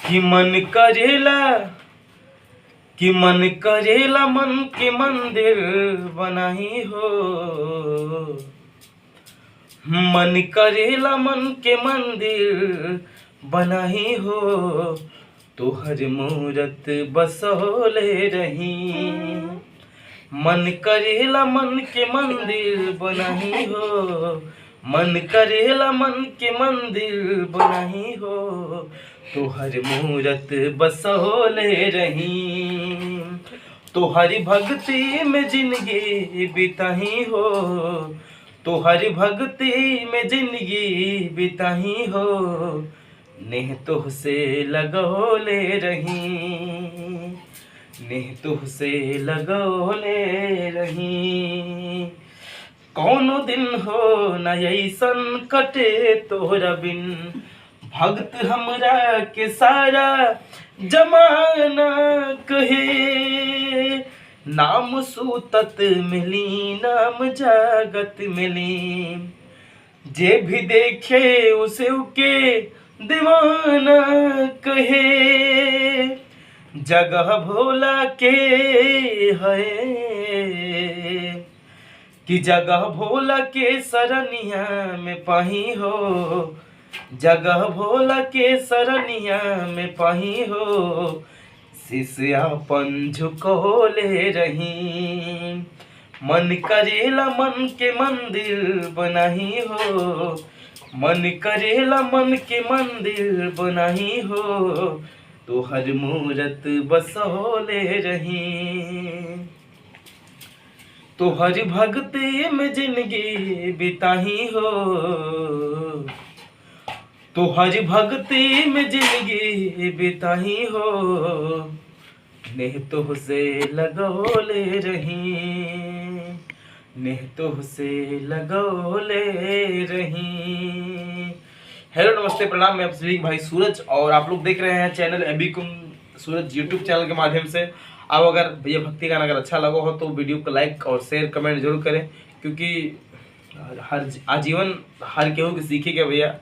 कि मन करेला मन के मंदिर बनाही हो। मन करेला मन के मंदिर बनाही हो। तोहर मूरत बसोले रही। मन करेला मन के मंदिर बनाही हो। मन करेला मन के मंदिर बनाही हो। तोहर मूरत बसोले रही। तोहरी भक्ति में जिंदगी बिताही हो। तोहरी भक्ति में जिंदगी बिताही हो। नेह तुहसे लगोले रही। नेह तुहसे लगोले रही। कौनो दिन हो न ऐसन कटे तोहरा बिन। भक्त हमरा के सारा जमाना कहे। नाम सूतत मिली नाम जागत मिली। जे भी देखे उसे के दीवाना कहे। जगह भोला के है कि जगह भोला के सरनिया में पाही हो। जगह भोला के सरनिया में पाही हो। शिष्यापन झुकोले रही। मन करेला मन के मंदिर बनाही हो। मन करेला मन के मंदिर बनाही हो। तोहर मूरत बसोले रही। तोहर भक्ति में जिंदगी बिताही हो। तोहर भक्ति में जिंदगी बिताही हो। नेह तुहसे लगोले रही। नेह तुहसे लगोले रही। हेलो नमस्ते प्रणाम, मैं आप सभी भाई सूरज और आप लोग देख रहे हैं चैनल एबीकुम सूरज यूट्यूब चैनल के माध्यम से। अब अगर भैया भक्ति गाना अगर अच्छा लगा हो तो वीडियो को लाइक और शेयर कमेंट जरूर करें, क्योंकि हर आजीवन हर केहू के सीखेगा भैया।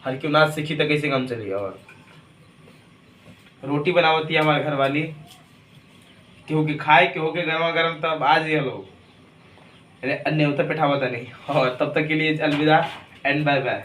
हर केहू ना सीखी तो कैसे काम चलिए। और रोटी बनावती है हमारे घर वाली, केहू के खाए केहू के गर्मा गर्म, तब आज ये लोग अन्य उतर बैठा हुआ था नहीं। और तब तक के लिए अलविदा एंड बाय बाय।